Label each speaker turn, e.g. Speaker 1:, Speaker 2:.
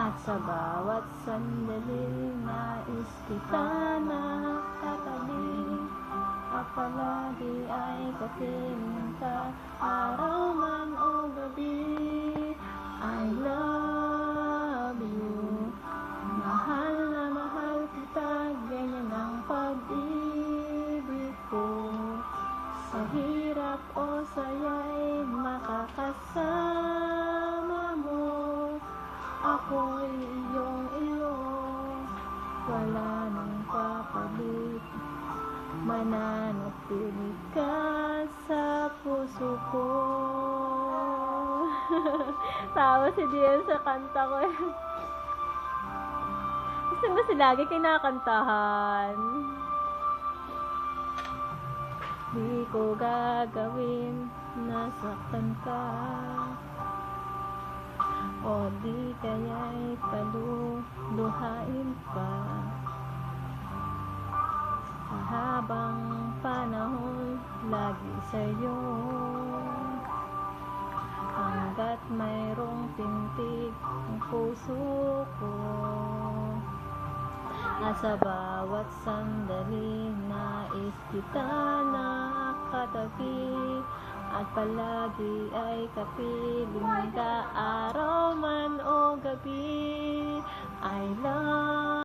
Speaker 1: At sa bawat sandali nais kita nakatabi, at palagi ay kapiling ka, araw man o gabi. I love you, mahal na mahal kita, ganyan ang pag-ibig ko. Sa hirap o saya'y makakasama mo, ako'y iyong wala nang papalit. Mananatili ka sa puso ko. Tawa si Diel sa kanta ko. Gusto mo si lagi kinakantahan. Di ko gagawin, nasaktan ka, o di kaya'y paluluhain pa. Sa habang panahon, lagi sa'yo, hanggat mayroong tintig ang puso ko. At sa bawat sandali nais kita nakatabi, at palagi ay kapiling ka, araw man o gabi. I love